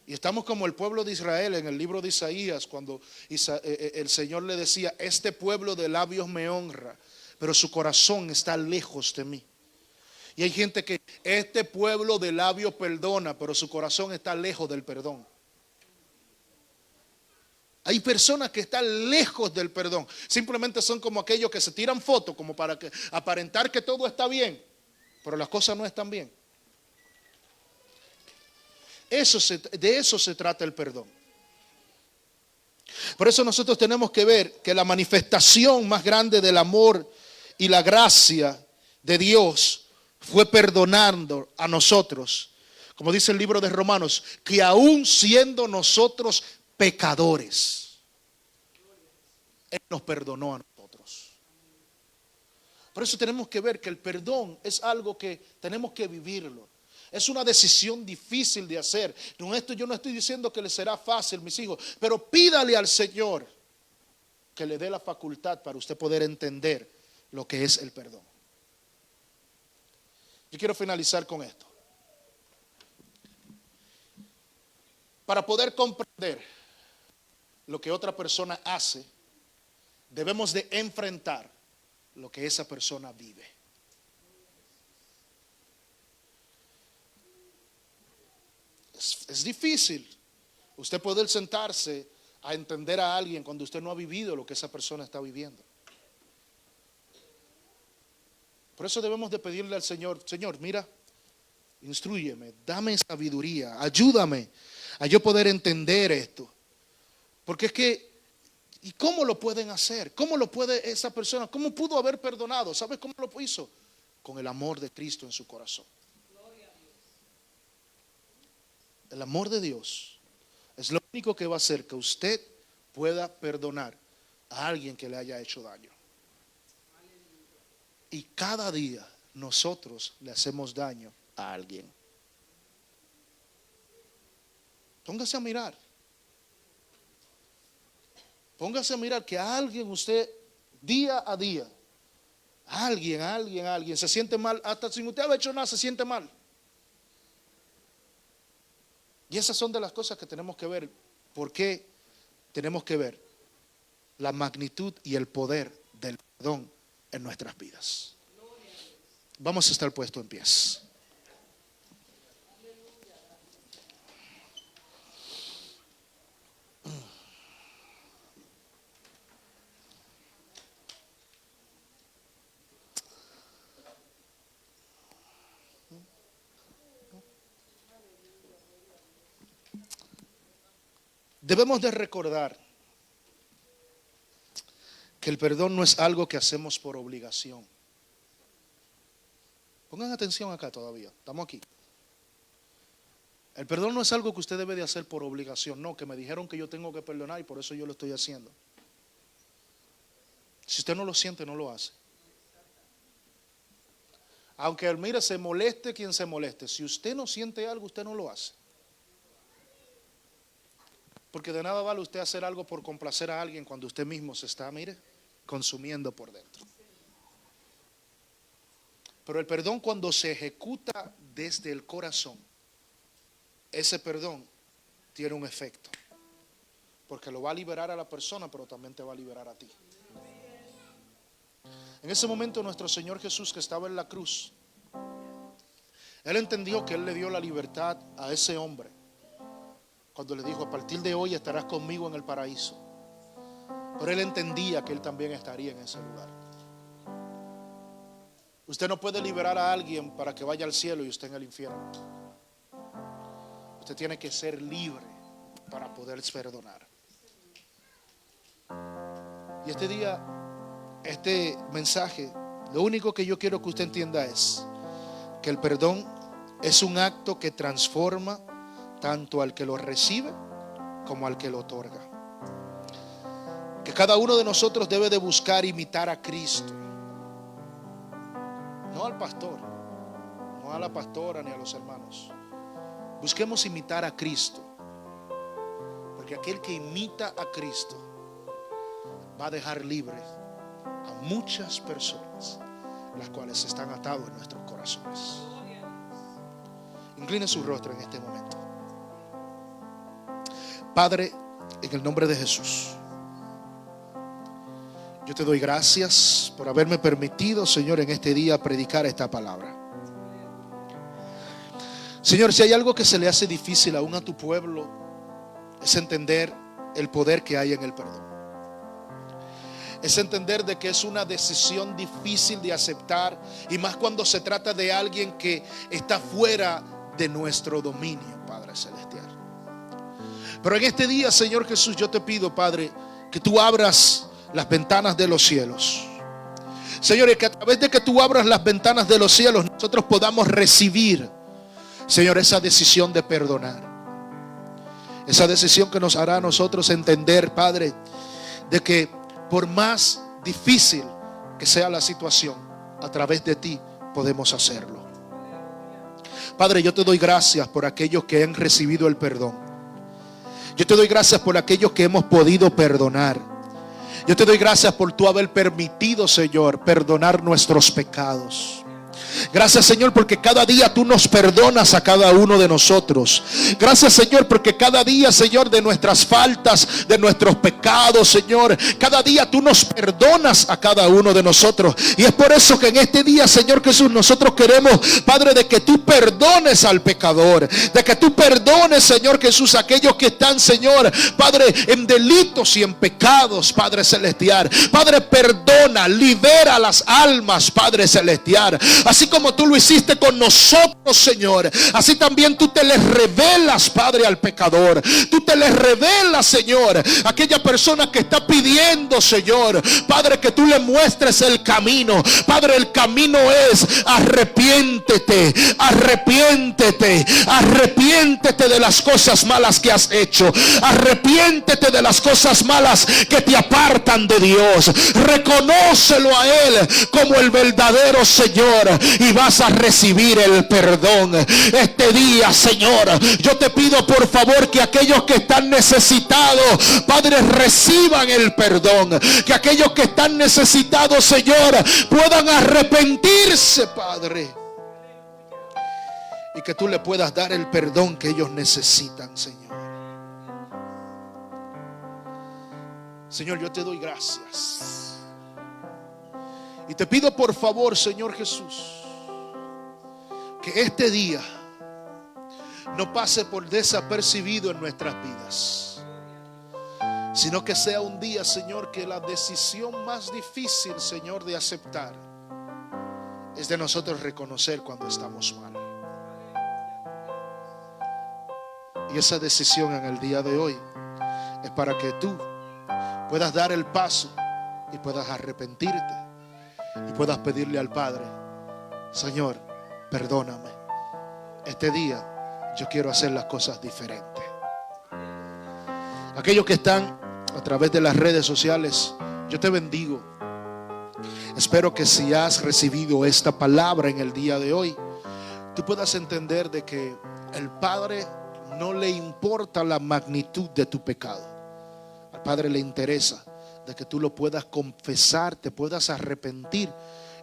Y estamos como el pueblo de Israel en el libro de Isaías, cuando el Señor le decía, este pueblo de labios me honra, pero su corazón está lejos de mí. Y hay gente que este pueblo de labios perdona, pero su corazón está lejos del perdón. Hay personas que están lejos del perdón. Simplemente son como aquellos que se tiran fotos como para aparentar que todo está bien, pero las cosas no están bien. De eso se trata el perdón. Por eso nosotros tenemos que ver que la manifestación más grande del amor y la gracia de Dios fue perdonando a nosotros. Como dice el libro de Romanos, que aún siendo nosotros pecadores, Él nos perdonó a nosotros. Por eso tenemos que ver que el perdón es algo que tenemos que vivirlo. Es una decisión difícil de hacer. Con esto yo no estoy diciendo que le será fácil, mis hijos, pero pídale al Señor que le dé la facultad para usted poder entender lo que es el perdón. Yo quiero finalizar con esto. Para poder comprender lo que otra persona hace, debemos de enfrentar lo que esa persona vive. Es difícil usted poder sentarse a entender a alguien cuando usted no ha vivido lo que esa persona está viviendo. Por eso debemos de pedirle al Señor, Señor, mira, instrúyeme, dame sabiduría, ayúdame a yo poder entender esto. Porque es que, ¿y cómo lo pueden hacer? ¿Cómo lo puede esa persona? ¿Cómo pudo haber perdonado? ¿Sabes cómo lo hizo? Con el amor de Cristo en su corazón. El amor de Dios es lo único que va a hacer que usted pueda perdonar a alguien que le haya hecho daño. Y cada día nosotros le hacemos daño a alguien. Póngase a mirar. Póngase a mirar que a alguien usted día a día, alguien se siente mal, hasta sin usted haber hecho nada se siente mal. Y esas son de las cosas que tenemos que ver. ¿Por qué tenemos que ver la magnitud y el poder del perdón en nuestras vidas? Vamos a estar puestos en pies. Debemos de recordar que el perdón no es algo que hacemos por obligación. Pongan atención acá todavía, estamos aquí. El perdón no es algo que usted debe de hacer por obligación, no, que me dijeron que yo tengo que perdonar y por eso yo lo estoy haciendo. Si usted no lo siente, no lo hace. Aunque mire, se moleste quien se moleste, si usted no siente algo, usted no lo hace. Porque de nada vale usted hacer algo por complacer a alguien cuando usted mismo se está, mire, consumiendo por dentro. Pero el perdón, cuando se ejecuta desde el corazón, ese perdón tiene un efecto. Porque lo va a liberar a la persona, pero también te va a liberar a ti. En ese momento nuestro Señor Jesús, que estaba en la cruz, Él entendió que Él le dio la libertad a ese hombre cuando le dijo: a partir de hoy estarás conmigo en el paraíso. Pero Él entendía que Él también estaría en ese lugar. Usted no puede liberar a alguien para que vaya al cielo y usted en el infierno. Usted tiene que ser libre para poder perdonar. Y este día, este mensaje, lo único que yo quiero que usted entienda es que el perdón es un acto que transforma tanto al que lo recibe como al que lo otorga. Que cada uno de nosotros debe de buscar imitar a Cristo, no al pastor, no a la pastora ni a los hermanos. Busquemos imitar a Cristo, porque aquel que imita a Cristo va a dejar libre a muchas personas, las cuales están atadas en nuestros corazones. Incline su rostro en este momento. Padre, en el nombre de Jesús, yo te doy gracias por haberme permitido, Señor, en este día predicar esta palabra. Señor, si hay algo que se le hace difícil aún a tu pueblo, es entender el poder que hay en el perdón. Es entender de que es una decisión difícil de aceptar, y más cuando se trata de alguien que está fuera de nuestro dominio, Padre Celestial. Pero en este día, Señor Jesús, yo te pido, Padre, que tú abras las ventanas de los cielos. Señor, y que a través de que tú abras las ventanas de los cielos, nosotros podamos recibir, Señor, esa decisión de perdonar. Esa decisión que nos hará a nosotros entender, Padre, de que por más difícil que sea la situación, a través de ti podemos hacerlo. Padre, yo te doy gracias por aquellos que han recibido el perdón. Yo te doy gracias por aquellos que hemos podido perdonar. Yo te doy gracias por tú haber permitido, Señor, perdonar nuestros pecados. Gracias, Señor, porque cada día tú nos perdonas a cada uno de nosotros. Gracias, Señor, porque cada día, Señor, de nuestras faltas, de nuestros pecados, Señor, cada día tú nos perdonas a cada uno de nosotros. Y es por eso que en este día, Señor Jesús, nosotros queremos, Padre, de que tú perdones al pecador, de que tú perdones, Señor Jesús, a aquellos que están, Señor, Padre, en delitos y en pecados, Padre Celestial. Padre, perdona, libera las almas, Padre Celestial. Así como tú lo hiciste con nosotros, Señor, así también tú te les revelas, Padre, al pecador. Tú te les revelas, Señor, a aquella persona que está pidiendo, Señor, Padre, que tú le muestres el camino. Padre, el camino es arrepiéntete, arrepiéntete, arrepiéntete de las cosas malas que has hecho. Arrepiéntete de las cosas malas que te apartan de Dios. Reconócelo a Él como el verdadero Señor, y vas a recibir el perdón. Este día, Señor, yo te pido por favor que aquellos que están necesitados, Padre, reciban el perdón. Que aquellos que están necesitados, Señor, puedan arrepentirse, Padre, y que tú le puedas dar el perdón que ellos necesitan, Señor. Señor, yo te doy gracias. Y te pido por favor, Señor Jesús, que este día no pase por desapercibido en nuestras vidas, sino que sea un día, Señor, que la decisión más difícil, Señor, de aceptar es de nosotros reconocer cuando estamos mal. Y esa decisión en el día de hoy es para que tú puedas dar el paso y puedas arrepentirte y puedas pedirle al Padre: Señor, perdóname. Este día yo quiero hacer las cosas diferentes. Aquellos que están a través de las redes sociales, yo te bendigo. Espero que si has recibido esta palabra en el día de hoy, tú puedas entender de que el Padre no le importa la magnitud de tu pecado. Al Padre le interesa de que tú lo puedas confesar, te puedas arrepentir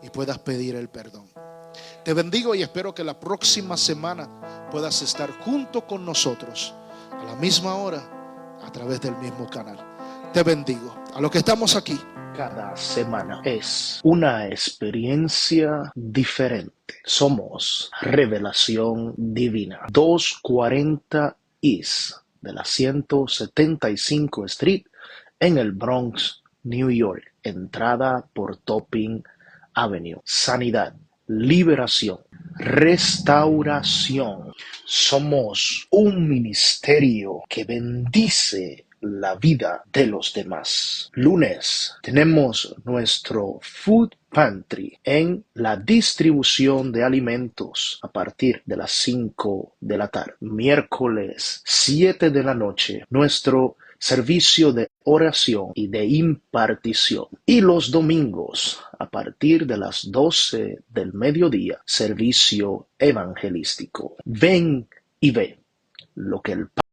y puedas pedir el perdón. Te bendigo y espero que la próxima semana puedas estar junto con nosotros a la misma hora, a través del mismo canal. Te bendigo. A los que estamos aquí, cada semana es una experiencia diferente. Somos Revelación Divina. 240 East de la 175 Street en el Bronx, New York. Entrada por Topping Avenue. Sanidad, liberación, restauración. Somos un ministerio que bendice la vida de los demás. Lunes tenemos nuestro Food Pantry en la distribución de alimentos a partir de las 5 de la tarde. Miércoles 7 de la noche nuestro servicio de oración y de impartición. Y los domingos a partir de las 12 del mediodía, servicio evangelístico. Ven y ve lo que el